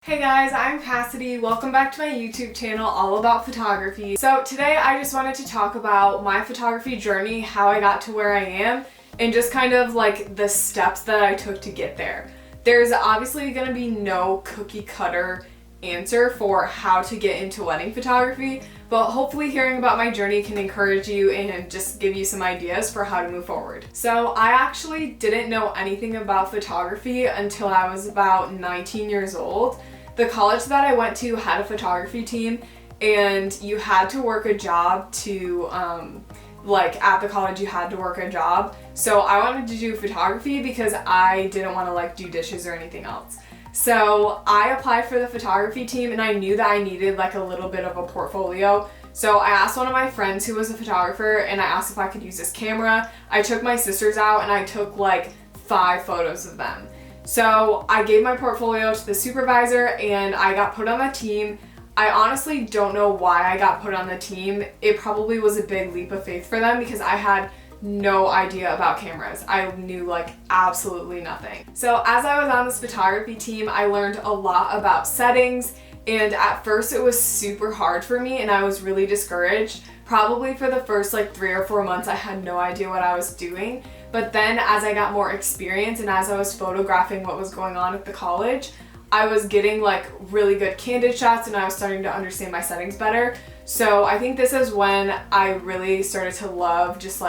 Hey guys, I'm Cassidy. Welcome back to my YouTube channel all about photography. So today I just wanted to talk about my photography journey, how I got to where I am, and just kind of like the steps that I took to get there. There's obviously going to be no cookie cutter answer for how to get into wedding photography, but hopefully hearing about my journey can encourage you and just give you some ideas for how to move forward. So I actually didn't know anything about photography until I was about 19 years old. The college that I went to had a photography team, and you had to work a job to at the college you had to work a job. So I wanted to do photography because I didn't want to do dishes or anything else. So I applied for the photography team, and I knew that I needed a little bit of a portfolio. So I asked one of my friends who was a photographer, and I asked if I could use this camera. I took my sisters out and I took 5 photos of them. So I gave my portfolio to the supervisor and I got put on the team. I honestly don't know why I got put on the team. It probably was a big leap of faith for them because I had no idea about cameras. I knew absolutely nothing. So as I was on this photography team, I learned a lot about settings, and at first it was super hard for me and I was really discouraged. Probably for the first 3 or 4 months I had no idea what I was doing. But then as I got more experience and as I was photographing what was going on at the college, I was getting really good candid shots and I was starting to understand my settings better. So I think this is when I really started to love just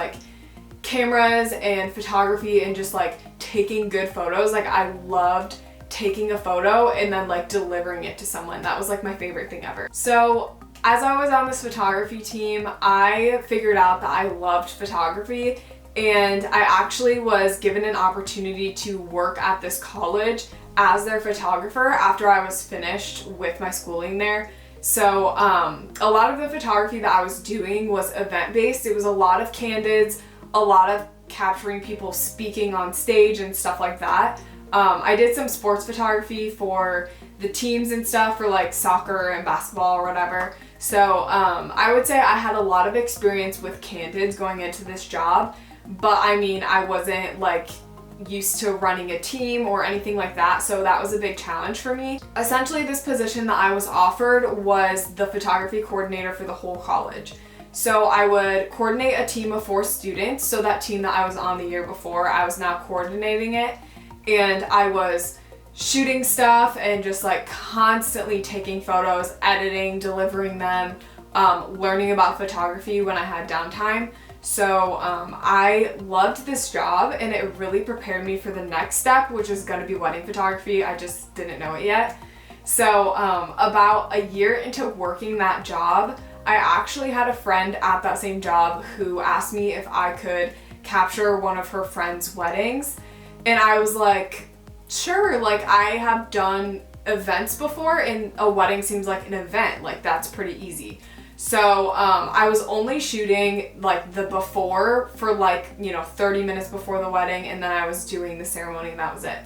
cameras and photography and just taking good photos. I loved taking a photo and then delivering it to someone. That was my favorite thing ever. So as I was on this photography team, I figured out that I loved photography, and I actually was given an opportunity to work at this college as their photographer after I was finished with my schooling there. So a lot of the photography that I was doing was event-based. It was a lot of candids, a lot of capturing people speaking on stage and stuff like that. I did some sports photography for the teams and stuff for soccer and basketball or whatever. So I would say I had a lot of experience with candids going into this job, but I wasn't used to running a team or anything like that, so that was a big challenge for me. Essentially, this position that I was offered was the photography coordinator for the whole college. So I would coordinate a team of 4 students, so that team that I was on the year before, I was now coordinating it, and I was shooting stuff and just constantly taking photos, editing, delivering them, learning about photography when I had downtime. So I loved this job, and it really prepared me for the next step, which is going to be wedding photography. I just didn't know it yet. So about a year into working that job, I actually had a friend at that same job who asked me if I could capture one of her friends' weddings. And I was like, sure, I have done events before, and a wedding seems like an event. That's pretty easy. So I was only shooting the before for 30 minutes before the wedding, and then I was doing the ceremony, and that was it.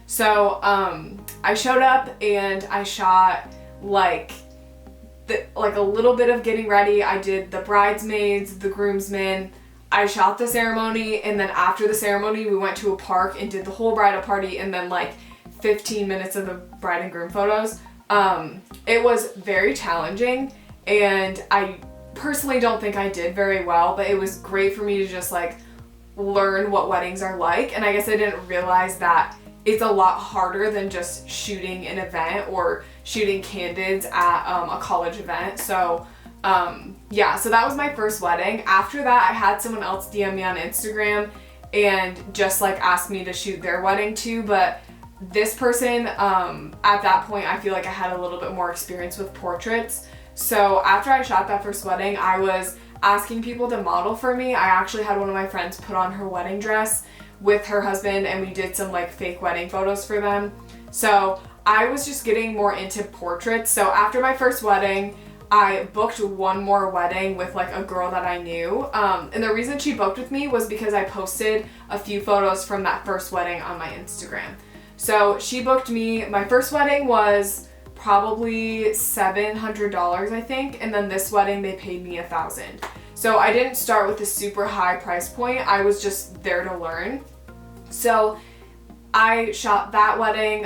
So I showed up and I shot a little bit of getting ready. I did the bridesmaids, the groomsmen. I shot the ceremony, and then after the ceremony we went to a park and did the whole bridal party, and then 15 minutes of the bride and groom photos. It was very challenging, and I personally don't think I did very well, but it was great for me to just learn what weddings are like. And I guess I didn't realize that it's a lot harder than just shooting an event or shooting candids at a college event. So so that was my first wedding. After that, I had someone else DM me on Instagram and just asked me to shoot their wedding too, but this person at that point, I feel I had a little bit more experience with portraits. So after I shot that first wedding, I was asking people to model for me. I actually had one of my friends put on her wedding dress with her husband, and we did some fake wedding photos for them. So I was just getting more into portraits. So after my first wedding, I booked one more wedding with a girl that I knew. And the reason she booked with me was because I posted a few photos from that first wedding on my Instagram. So she booked me. My first wedding was probably $700, I think, and then this wedding they paid me $1,000. So I didn't start with a super high price point. I was just there to learn. So I shot that wedding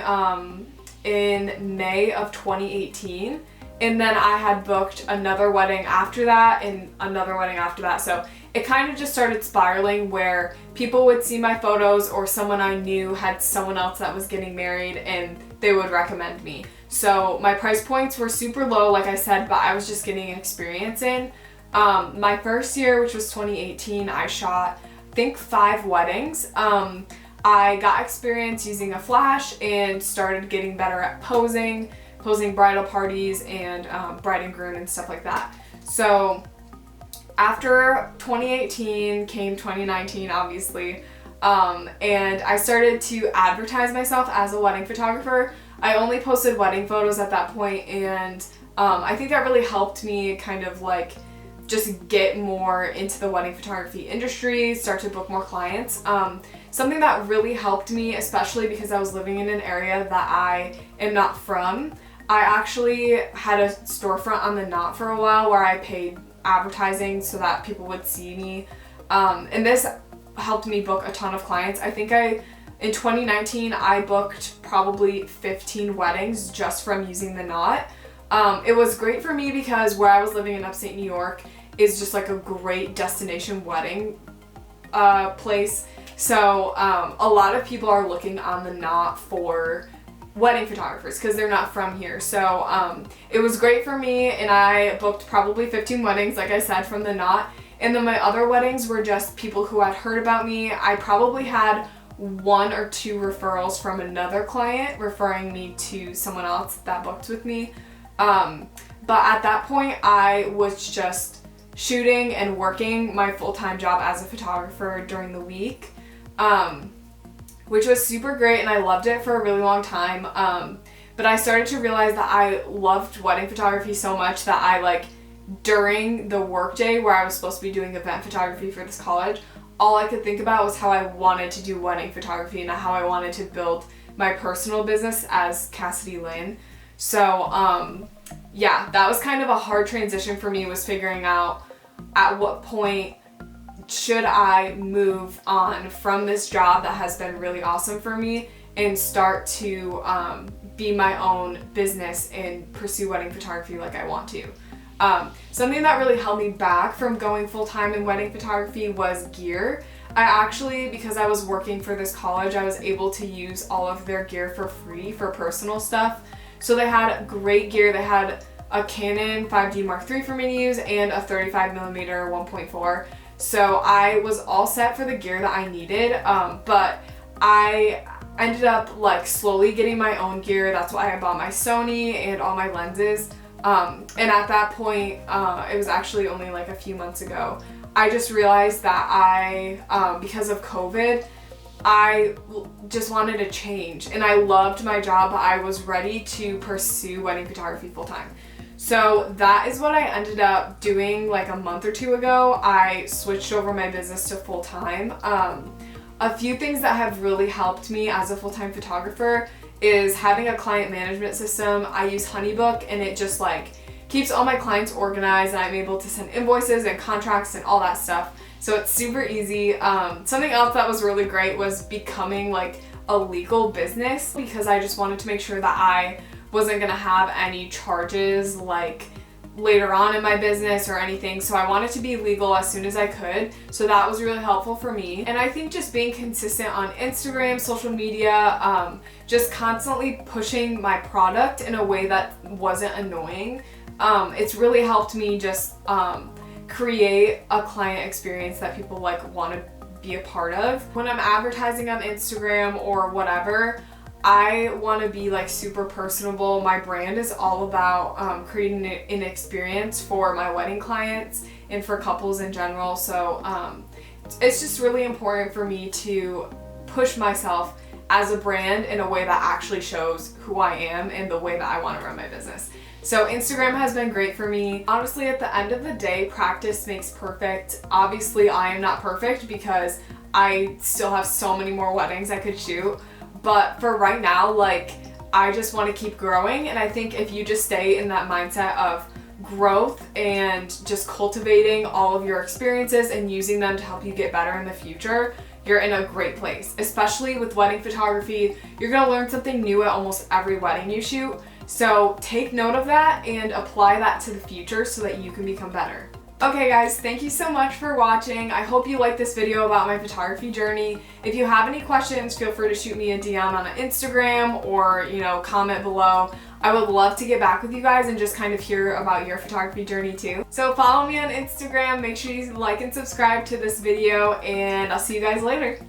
in May of 2018. And then I had booked another wedding after that and another wedding after that. So it kind of just started spiraling where people would see my photos or someone I knew had someone else that was getting married and they would recommend me. So my price points were super low, like I said, but I was just getting experience in. My first year, which was 2018, I shot, I think, 5 weddings. I got experience using a flash and started getting better at posing bridal parties and bride and groom and stuff like that. So after 2018 came 2019, obviously, and I started to advertise myself as a wedding photographer. I only posted wedding photos at that point, and I think that really helped me kind of like just get more into the wedding photography industry, start to book more clients. Something that really helped me, especially because I was living in an area that I am not from, I actually had a storefront on the Knot for a while where I paid advertising so that people would see me. And this helped me book a ton of clients. I think in 2019, I booked probably 15 weddings just from using the Knot. It was great for me because where I was living in upstate New York is just like a great destination wedding place. So a lot of people are looking on the Knot for wedding photographers because they're not from here. So it was great for me, and I booked probably 15 weddings, like I said, from the Knot. And then my other weddings were just people who had heard about me. I probably had 1 or 2 referrals from another client referring me to someone else that booked with me. But at that point, I was just shooting and working my full-time job as a photographer during the week, which was super great, and I loved it for a really long time. But I started to realize that I loved wedding photography so much that I during the workday where I was supposed to be doing event photography for this college, all I could think about was how I wanted to do wedding photography and how I wanted to build my personal business as Cassidy Lynn. So yeah, that was kind of a hard transition for me, was figuring out at what point should I move on from this job that has been really awesome for me and start to be my own business and pursue wedding photography like I want to. Something that really held me back from going full-time in wedding photography was gear. I actually, because I was working for this college, I was able to use all of their gear for free for personal stuff. So they had great gear. They had a Canon 5D Mark III for me to use and a 35mm 1.4. So I was all set for the gear that I needed, but I ended up slowly getting my own gear. That's why I bought my Sony and all my lenses. And at that point, it was actually only a few months ago, I just realized that because of COVID, I just wanted to change, and I loved my job, but I was ready to pursue wedding photography full time. So that is what I ended up doing a month or 2 ago. I switched over my business to full time. A few things that have really helped me as a full-time photographer is having a client management system. I use Honeybook, and it just keeps all my clients organized, and I'm able to send invoices and contracts and all that stuff. So it's super easy. Something else that was really great was becoming a legal business, because I just wanted to make sure that I wasn't gonna have any charges later on in my business or anything. So I wanted to be legal as soon as I could. So that was really helpful for me. And I think just being consistent on Instagram, social media, just constantly pushing my product in a way that wasn't annoying. It's really helped me just create a client experience that people want to be a part of. When I'm advertising on Instagram or whatever, I want to be super personable. My brand is all about creating an experience for my wedding clients and for couples in general. So it's just really important for me to push myself as a brand in a way that actually shows who I am and the way that I want to run my business. So Instagram has been great for me. Honestly, at the end of the day, practice makes perfect. Obviously, I am not perfect because I still have so many more weddings I could shoot. But for right now, I just want to keep growing. And I think if you just stay in that mindset of growth and just cultivating all of your experiences and using them to help you get better in the future, you're in a great place. Especially with wedding photography, you're gonna learn something new at almost every wedding you shoot. So take note of that and apply that to the future so that you can become better. Okay guys, thank you so much for watching. I hope you liked this video about my photography journey. If you have any questions, feel free to shoot me a DM on Instagram or, comment below. I would love to get back with you guys and just kind of hear about your photography journey too. So follow me on Instagram, make sure you like and subscribe to this video, and I'll see you guys later.